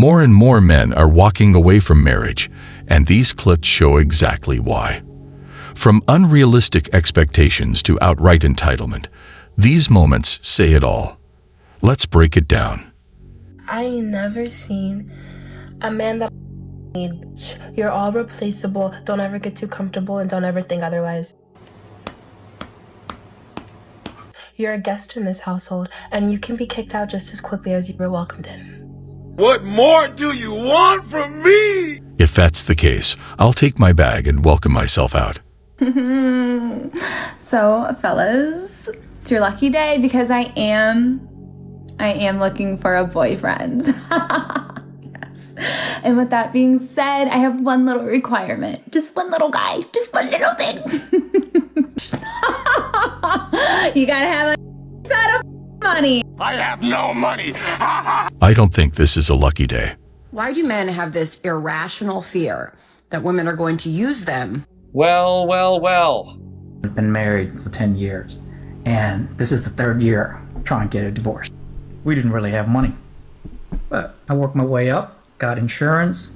More and more men are walking away from marriage, and these clips show exactly why. From unrealistic expectations to outright entitlement, these moments say it all. Let's break it down. I ain't never seen a man that you're all replaceable, don't ever get too comfortable, and don't ever think otherwise. You're a guest in this household, and you can be kicked out just as quickly as you were welcomed in. What more do you want from me? If that's the case, I'll take my bag and welcome myself out. So, fellas, it's your lucky day because I am looking for a boyfriend. Yes. And with that being said, I have one little requirement. Just one little guy. Just one little thing. You gotta have a ton of money. I have no money. I don't think this is a lucky day. Why do men have this irrational fear that women are going to use them? Well. I've been married for 10 years, and this is the third year trying to get a divorce. We didn't really have money, but I worked my way up, got insurance,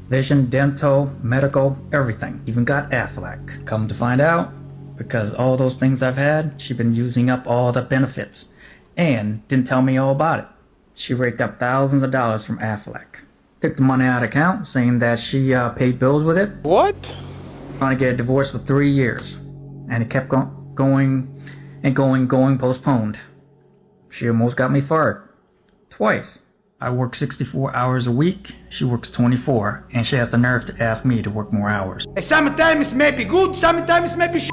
vision, dental, medical, everything. Even got Affleck. Come to find out, because all those things I've had, she's been using up all the benefits and didn't tell me all about it. She raked up thousands of dollars from Affleck. Took the money out of account, saying that she paid bills with it. What? Trying to get a divorce for 3 years, and it kept going, postponed. She almost got me fired. Twice. I work 64 hours a week, she works 24, and she has the nerve to ask me to work more hours. Sometimes it may be good, sometimes it may be shit.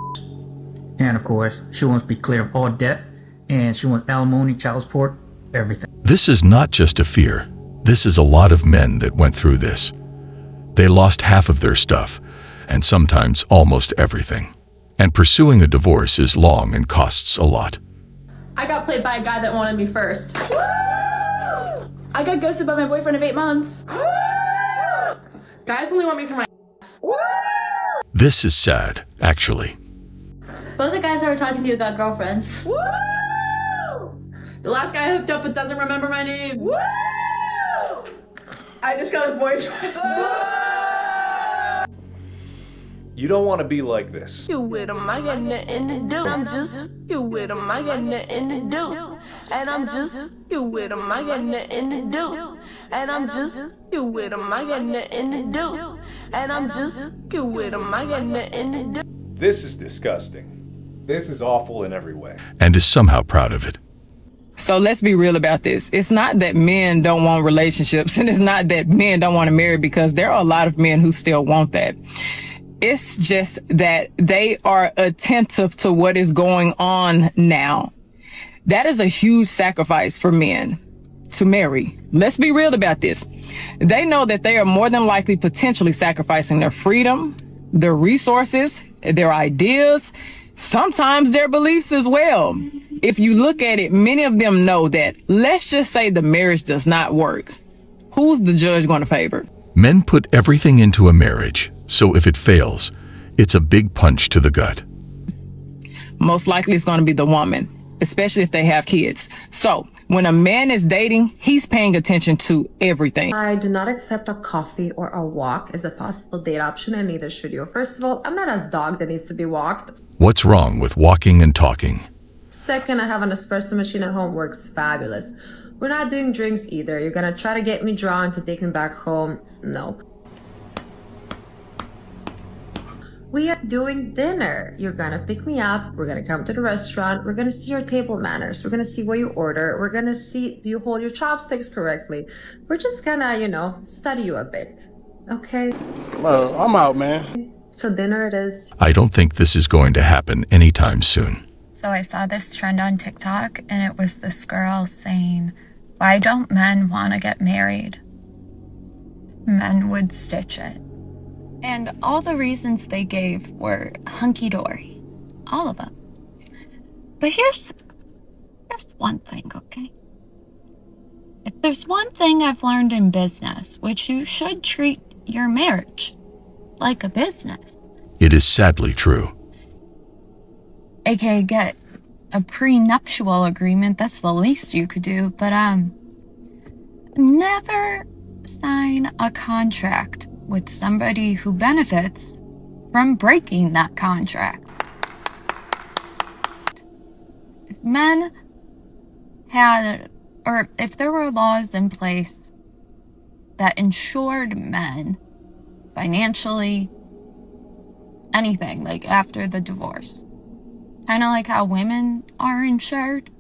And of course, she wants to be clear of all debt, and she wants alimony, child support, everything. This is not just a fear. This is a lot of men that went through this. They lost half of their stuff, and sometimes almost everything. And pursuing a divorce is long and costs a lot. I got played by a guy that wanted me first. Woo! I got ghosted by my boyfriend of 8 months. Woo! Guys only want me for my ass. Woo! This is sad, actually. Both the guys I were talking to got girlfriends. Woo! The last guy I hooked up with doesn't remember my name. Woo! I just got a boyfriend. You don't want to be like this. You with him, I got nothing to do. I'm just, you with him, I got nothing to do. And I'm just, you with him, I got nothing to do. And I'm just, you with him, I got nothing to do. And I'm just, you with him, I got nothing to do. This is disgusting. This is awful in every way. And is somehow proud of it. So let's be real about this. It's not that men don't want relationships, and it's not that men don't want to marry, because there are a lot of men who still want that. It's just that they are attentive to what is going on now. That is a huge sacrifice for men to marry. Let's be real about this. They know that they are more than likely potentially sacrificing their freedom, their resources, their ideas, sometimes their beliefs as well. If you look at it, many of them know that, let's just say the marriage does not work. Who's the judge going to favor? Men put everything into a marriage, so if it fails, it's a big punch to the gut. Most likely it's going to be the woman, especially if they have kids. So when a man is dating, he's paying attention to everything. I do not accept a coffee or a walk as a possible date option, and neither should you. First of all, I'm not a dog that needs to be walked. What's wrong with walking and talking? Second, I have an espresso machine at home, works fabulous. We're not doing drinks either. You're gonna try to get me drunk and take me back home? No. We are doing dinner. You're gonna pick me up. We're gonna come to the restaurant. We're gonna see your table manners. We're gonna see what you order. We're gonna see, do you hold your chopsticks correctly? We're just gonna, study you a bit. Okay? Well, I'm out, man. So dinner it is. I don't think this is going to happen anytime soon. So I saw this trend on TikTok, and it was this girl saying, why don't men want to get married? Men would stitch it. And all the reasons they gave were hunky-dory. All of them. But here's one thing, okay? If there's one thing I've learned in business, which you should treat your marriage like a business. It is sadly true. AKA get a prenuptial agreement, that's the least you could do, but never sign a contract with somebody who benefits from breaking that contract. If men had, or if there were laws in place that insured men financially, anything, like after the divorce, kind of like how women are insured,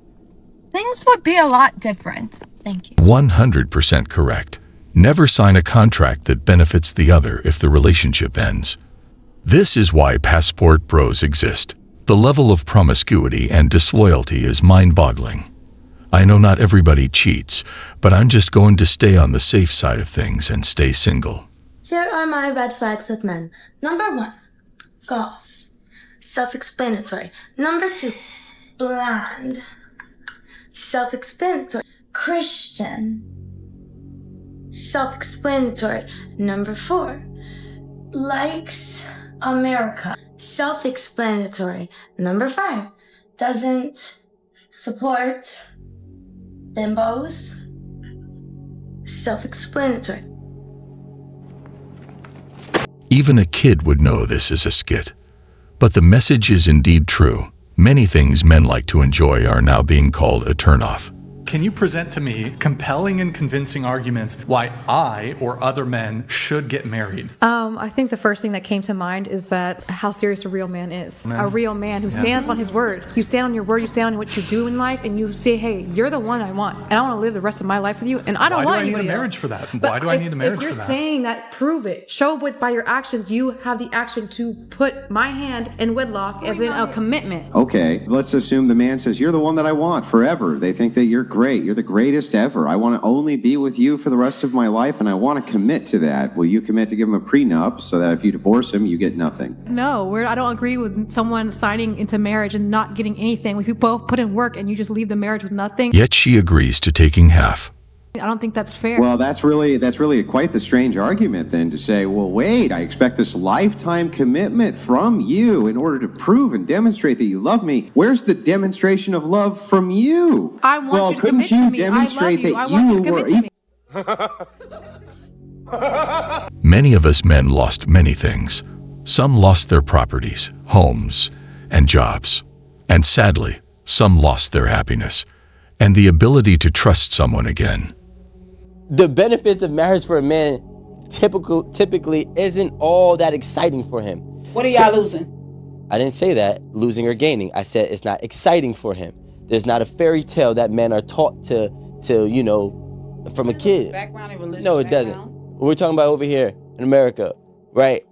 things would be a lot different. Thank you. 100% correct. Never sign a contract that benefits the other if the relationship ends. This is why passport bros exist. The level of promiscuity and disloyalty is mind-boggling. I know not everybody cheats, but I'm just going to stay on the safe side of things and stay single. Here are my red flags with men. Number 1, golf. Self-explanatory. Number 2, blonde. Self-explanatory. Christian. Self-explanatory. Number 4, likes America. Self-explanatory. Number 5, doesn't support bimbos. Self-explanatory. Even a kid would know this is a skit. But the message is indeed true. Many things men like to enjoy are now being called a turnoff. Can you present to me compelling and convincing arguments why I or other men should get married? I think the first thing that came to mind is that how serious a real man is. A real man who stands on his word. You stand on your word, you stand on what you do in life, and you say, hey, you're the one I want, and I want to live the rest of my life with you, and I don't want anybody else. Why do I need a marriage for that? But Why do I need a marriage if for you're that? saying that, prove it. Show with by your actions you have the action to put my hand in wedlock as in a commitment. Okay, let's assume the man says, you're the one that I want forever. They think that you're great. You're the greatest ever. I want to only be with you for the rest of my life, and I want to commit to that. Will you commit to give him a prenup so that if you divorce him, you get nothing? No, I don't agree with someone signing into marriage and not getting anything. We both put in work and you just leave the marriage with nothing. Yet she agrees to taking half. I don't think that's fair. Well, that's really quite the strange argument then to say, well, wait, I expect this lifetime commitment from you in order to prove and demonstrate that you love me. Where's the demonstration of love from you? I want you to commit to me. Demonstrate I want you to commit to me. Many of us men lost many things. Some lost their properties, homes, and jobs. And sadly, some lost their happiness and the ability to trust someone again. The benefits of marriage for a man typically isn't all that exciting for him. What are y'all losing? I didn't say that, losing or gaining. I said it's not exciting for him. There's not a fairy tale that men are taught to from a kid. Background and religion. No, it doesn't. We're talking about over here in America, right?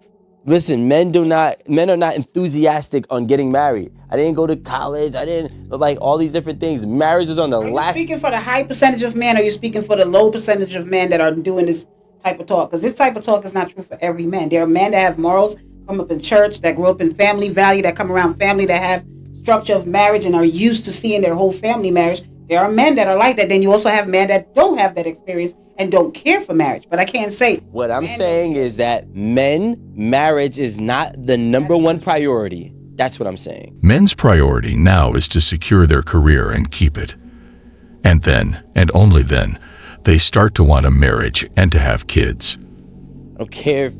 Listen, men are not enthusiastic on getting married. I didn't go to college. I didn't like all these different things. Marriage is on the last. Are you speaking for the high percentage of men, or are you speaking for the low percentage of men that are doing this type of talk? Because this type of talk is not true for every man. There are men that have morals, come up in church, that grew up in family value, that come around family, that have structure of marriage and are used to seeing their whole family marriage. There are men that are like that. Then you also have men that don't have that experience and don't care for marriage. But I can't say. What I'm saying is that marriage is not the number one priority. That's what I'm saying. Men's priority now is to secure their career and keep it. And then, and only then, they start to want a marriage and to have kids. I don't care if...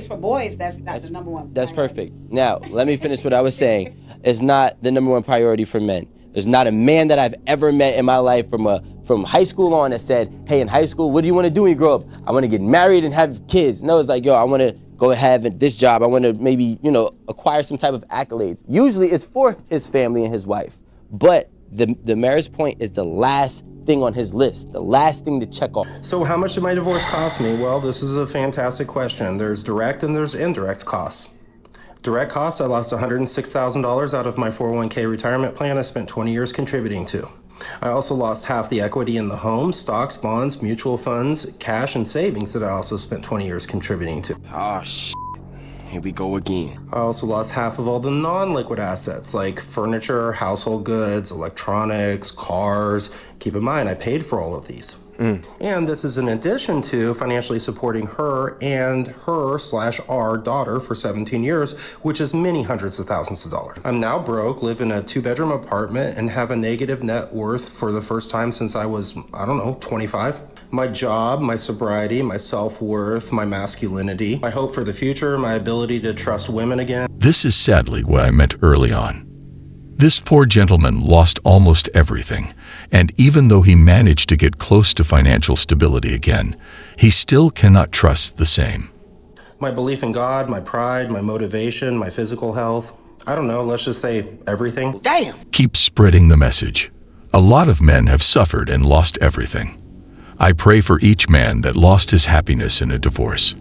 For boys, that's the number one. That's perfect. Now, let me finish what I was saying. It's not the number one priority for men. There's not a man that I've ever met in my life from high school on that said, hey, in high school, what do you want to do when you grow up? I want to get married and have kids. No, it's like, yo, I want to go have this job. I want to maybe, acquire some type of accolades. Usually it's for his family and his wife. But the marriage point is the last thing on his list, the last thing to check off. So how much did my divorce cost me? Well, this is a fantastic question. There's direct and there's indirect costs. Direct costs, I lost $106,000 out of my 401k retirement plan I spent 20 years contributing to. I also lost half the equity in the home, stocks, bonds, mutual funds, cash, and savings that I also spent 20 years contributing to. Oh, here we go again. I also lost half of all the non-liquid assets like furniture, household goods, electronics, cars. Keep in mind, I paid for all of these. And this is in addition to financially supporting her and her/our daughter for 17 years, which is many hundreds of thousands of dollars. I'm now broke, live in a 2-bedroom apartment, and have a negative net worth for the first time since I was, 25. My job, my sobriety, my self-worth, my masculinity, my hope for the future, my ability to trust women again. This is sadly what I meant early on. This poor gentleman lost almost everything, and even though he managed to get close to financial stability again, he still cannot trust the same. My belief in God, my pride, my motivation, my physical health. I don't know, let's just say everything. Damn! Keep spreading the message. A lot of men have suffered and lost everything. I pray for each man that lost his happiness in a divorce.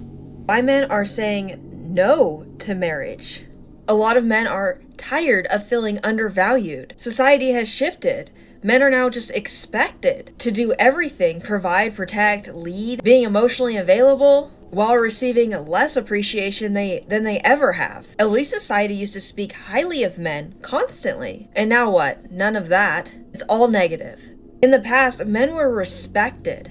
Why men are saying no to marriage? A lot of men are tired of feeling undervalued. Society has shifted. Men are now just expected to do everything, provide, protect, lead, being emotionally available, while receiving less appreciation than they ever have. At least society used to speak highly of men constantly. And now what? None of that. It's all negative. In the past, men were respected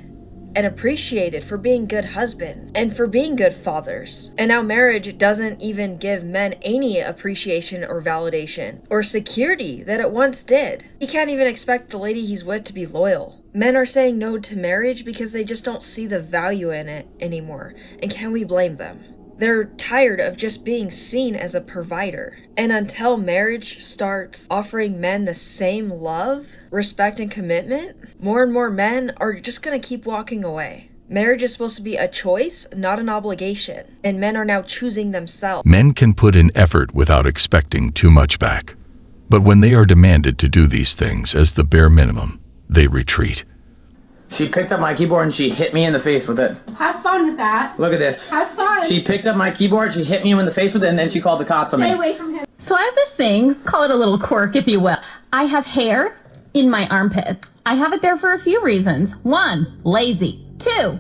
and appreciated for being good husbands and for being good fathers. And now marriage doesn't even give men any appreciation or validation or security that it once did. He can't even expect the lady he's with to be loyal. Men are saying no to marriage because they just don't see the value in it anymore. And can we blame them? They're tired of just being seen as a provider. And until marriage starts offering men the same love, respect, and commitment, more and more men are just gonna keep walking away. Marriage is supposed to be a choice, not an obligation. And men are now choosing themselves. Men can put in effort without expecting too much back. But when they are demanded to do these things as the bare minimum, they retreat. She picked up my keyboard and she hit me in the face with it. Have fun with that. Look at this. Have fun. She picked up my keyboard, she hit me in the face with it, and then she called the cops on me. Stay away from him. So I have this thing, call it a little quirk if you will. I have hair in my armpit. I have it there for a few reasons. 1, lazy. 2,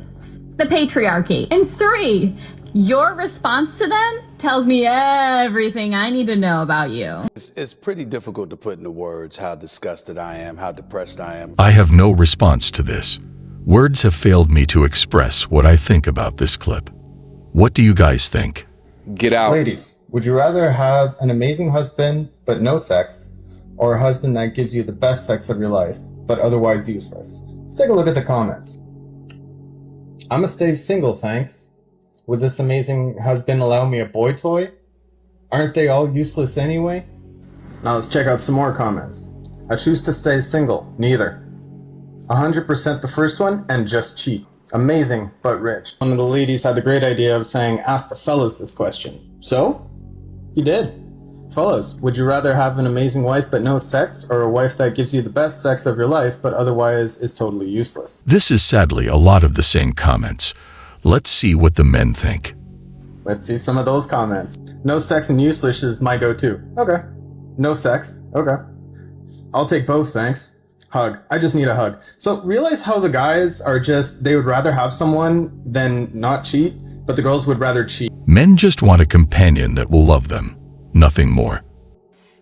the patriarchy. And 3, your response to them tells me everything I need to know about you. It's pretty difficult to put into words how disgusted I am, how depressed I am. I have no response to this. Words have failed me to express what I think about this clip. What do you guys think? Get out. Ladies, would you rather have an amazing husband but no sex, or a husband that gives you the best sex of your life but otherwise useless? Let's take a look at the comments. I'ma stay single, thanks. Would this amazing husband allow me a boy toy? Aren't they all useless anyway? Now let's check out some more comments. I choose to stay single, neither. 100% the first one, and just cheap. Amazing, but rich. One of the ladies had the great idea of saying, ask the fellas this question. So? He did. Fellas, would you rather have an amazing wife but no sex, or a wife that gives you the best sex of your life but otherwise is totally useless? This is sadly a lot of the same comments. Let's see what the men think. Let's see some of those comments. No sex and useless is my go-to. Okay. No sex. Okay. I'll take both, thanks. Hug. I just need a hug. So realize how the guys are just, they would rather have someone than not cheat, but the girls would rather cheat. Men just want a companion that will love them. Nothing more.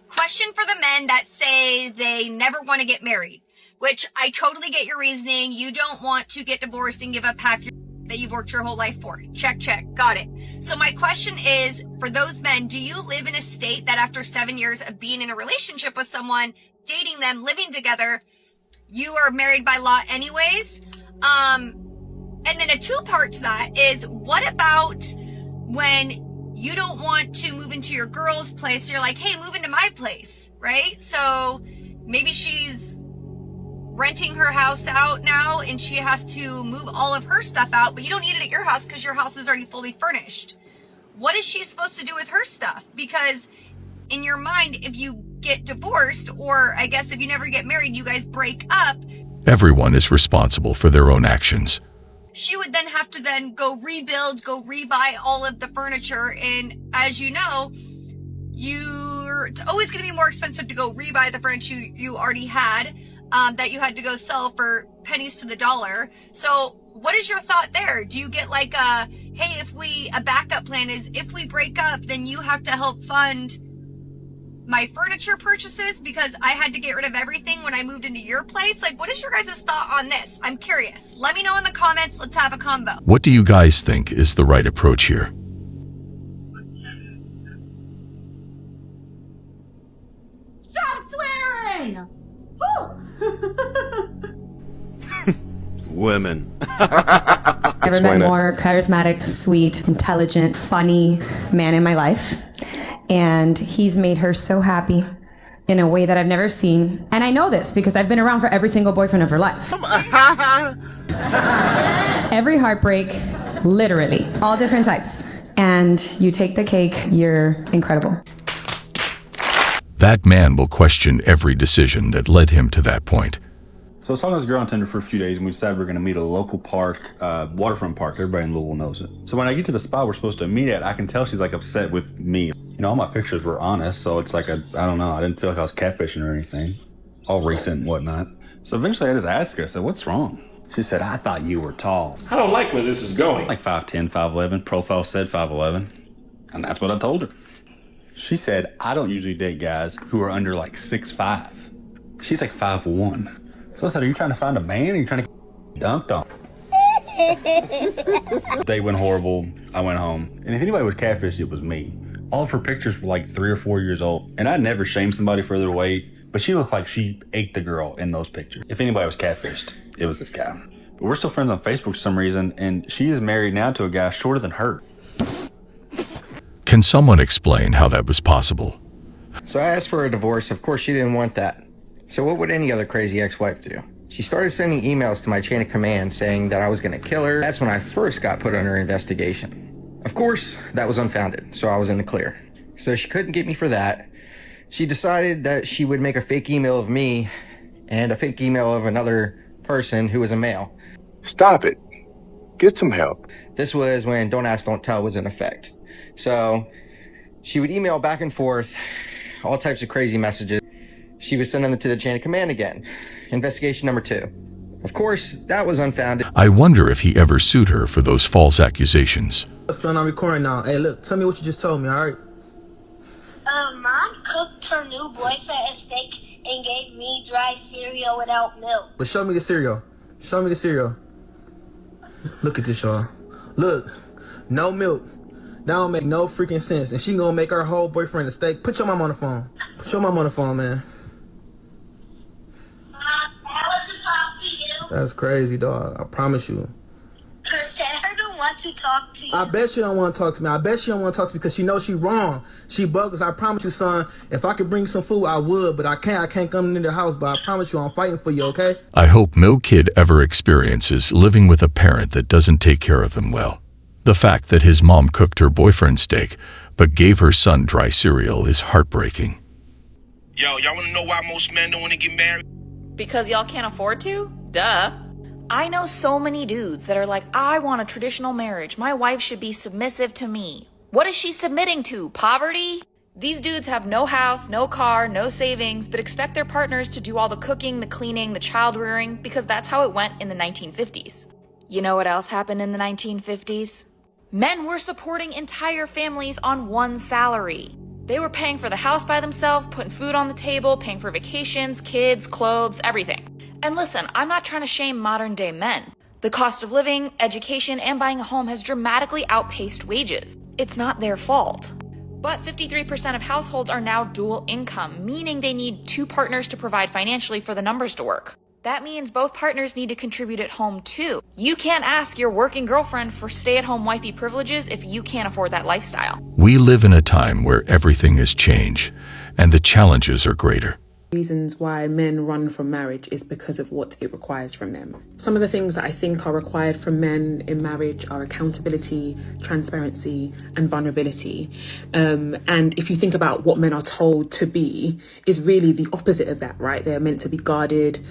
Question for the men that say they never want to get married, which I totally get your reasoning. You don't want to get divorced and give up half your that you've worked your whole life for. Check, check. Got it. So my question is, for those men, do you live in a state that after 7 years of being in a relationship with someone, dating them, living together, you are married by law anyways? And then a two-part to that is, what about when you don't want to move into your girl's place? You're like, hey, move into my place, right? So maybe she's renting her house out now and she has to move all of her stuff out, but you don't need it at your house because your house is already fully furnished. What is she supposed to do with her stuff? Because in your mind, if you get divorced, or I guess if you never get married, you guys break up, Everyone is responsible for their own actions. she would then have to then go rebuild, go rebuy all of the furniture. And as you know, it's always going to be more expensive to go rebuy the furniture you already had, that you had to go sell for pennies to the dollar. So what is your thought there? Do you get like a backup plan is if we break up, then you have to help fund my furniture purchases because I had to get rid of everything when I moved into your place? Like, what is your guys' thought on this? I'm curious. Let me know in the comments. Let's have a combo. What do you guys think is the right approach here? Stop swearing! Women. Never met more charismatic, sweet, intelligent, funny man in my life. And he's made her so happy in a way that I've never seen. And I know this because I've been around for every single boyfriend of her life. Every heartbreak, literally, all different types. And you take the cake, you're incredible. That man will question every decision that led him to that point. So I was talking to this girl on Tinder for a few days, and we decided we're going to meet at a local park, waterfront park. Everybody in Louisville knows it. So when I get to the spot we're supposed to meet at, I can tell she's like upset with me. You know, all my pictures were honest, so it's like, I don't know, I didn't feel like I was catfishing or anything. All recent and whatnot. So eventually I just asked her, I said, what's wrong? She said, I thought you were tall. I don't like where this is going. Like 5'10", 5'11", profile said 5'11", and that's what I told her. She said, I don't usually date guys who are under like 6'5". She's like 5'1". So I said, are you trying to find a man or are you trying to get dumped on? Day went horrible. I went home. And if anybody was catfished, it was me. All of her pictures were like 3 or 4 years old. And I never shamed somebody for their weight, but she looked like she ate the girl in those pictures. If anybody was catfished, it was this guy. But we're still friends on Facebook for some reason, and she is married now to a guy shorter than her. Can someone explain how that was possible? So I asked for a divorce. Of course, she didn't want that. So what would any other crazy ex-wife do? She started sending emails to my chain of command saying that I was going to kill her. That's when I first got put under investigation. Of course, that was unfounded, so I was in the clear. So she couldn't get me for that. She decided that she would make a fake email of me and a fake email of another person who was a male. Stop it. Get some help. This was when Don't Ask, Don't Tell was in effect. So she would email back and forth, all types of crazy messages. She was sending them to the chain of command again. Investigation number 2. Of course, that was unfounded. I wonder if he ever sued her for those false accusations. Son, I'm recording now. Hey, look, tell me what you just told me, all right? Mom cooked her new boyfriend a steak and gave me dry cereal without milk. But show me the cereal. Show me the cereal. Look at this, y'all. Look, no milk. That don't make no freaking sense. And she gonna make her whole boyfriend a steak. Put your mom on the phone. Put your mom on the phone, man. That's crazy, dog. I promise you. Her said her don't want to talk to you. I bet she don't want to talk to me. I bet she don't want to talk to me because she knows she wrong. She bogus. I promise you, son. If I could bring some food, I would, but I can't. I can't come into the house, but I promise you I'm fighting for you, okay? I hope no kid ever experiences living with a parent that doesn't take care of them well. The fact that his mom cooked her boyfriend steak but gave her son dry cereal is heartbreaking. Yo, y'all want to know why most men don't want to get married? Because y'all can't afford to? Duh. I know so many dudes that are like, I want a traditional marriage. My wife should be submissive to me. What is she submitting to? Poverty? These dudes have no house, no car, no savings, but expect their partners to do all the cooking, the cleaning, the child rearing, because that's how it went in the 1950s. You know what else happened in the 1950s? Men were supporting entire families on one salary. They were paying for the house by themselves, putting food on the table, paying for vacations, kids, clothes, everything. And listen, I'm not trying to shame modern day men. The cost of living, education, and buying a home has dramatically outpaced wages. It's not their fault. But 53% of households are now dual income, meaning they need 2 partners to provide financially for the numbers to work. That means both partners need to contribute at home too. You can't ask your working girlfriend for stay-at-home wifey privileges if you can't afford that lifestyle. We live in a time where everything has changed, and the challenges are greater. Reasons why men run from marriage is because of what it requires from them. Some of the things that I think are required from men in marriage are accountability, transparency, and vulnerability. And if you think about what men are told to be, is really the opposite of that, right? They're meant to be guarded,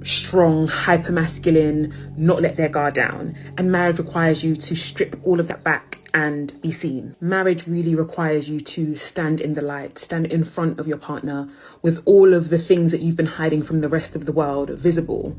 strong, hyper-masculine, not let their guard down. And marriage requires you to strip all of that back and be seen. Marriage really requires you to stand in the light, stand in front of your partner with all of the things that you've been hiding from the rest of the world visible,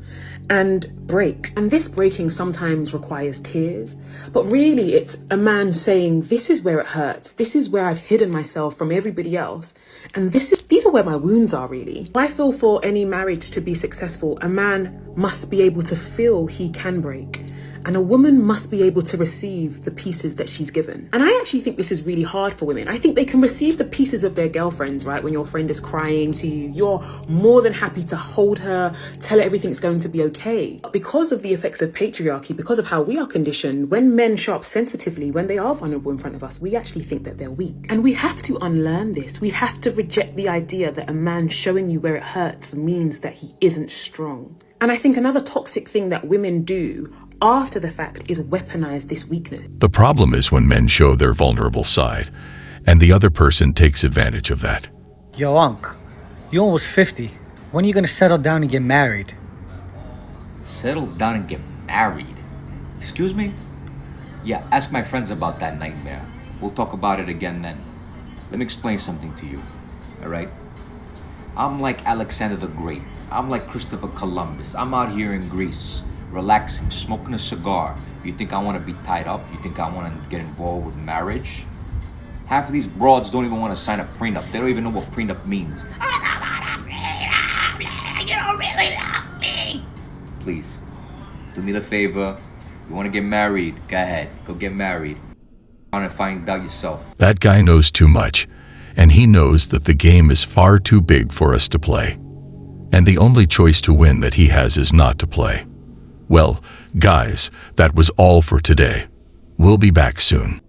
and break. And this breaking sometimes requires tears, but really it's a man saying, this is where it hurts. This is where I've hidden myself from everybody else. And these are where my wounds are really. I feel for any marriage to be successful, a man must be able to feel he can break. And a woman must be able to receive the pieces that she's given. And I actually think this is really hard for women. I think they can receive the pieces of their girlfriends, right? When your friend is crying to you, you're more than happy to hold her, tell her everything's going to be okay. Because of the effects of patriarchy, because of how we are conditioned, when men show up sensitively, when they are vulnerable in front of us, we actually think that they're weak. And we have to unlearn this. We have to reject the idea that a man showing you where it hurts means that he isn't strong. And I think another toxic thing that women do after the fact is weaponize this weakness. The problem is when men show their vulnerable side, and the other person takes advantage of that. Yo, Unc, you're almost 50. When are you gonna settle down and get married? Settle down and get married? Excuse me? Yeah, ask my friends about that nightmare. We'll talk about it again then. Let me explain something to you, alright? I'm like Alexander the Great. I'm like Christopher Columbus. I'm out here in Greece, relaxing, smoking a cigar. You think I want to be tied up? You think I want to get involved with marriage? Half of these broads don't even want to sign a prenup. They don't even know what prenup means. You don't really love me. Please, do me the favor. You want to get married? Go ahead. Go get married. Want to find out yourself. That guy knows too much, and he knows that the game is far too big for us to play. And the only choice to win that he has is not to play. Well, guys, that was all for today. We'll be back soon.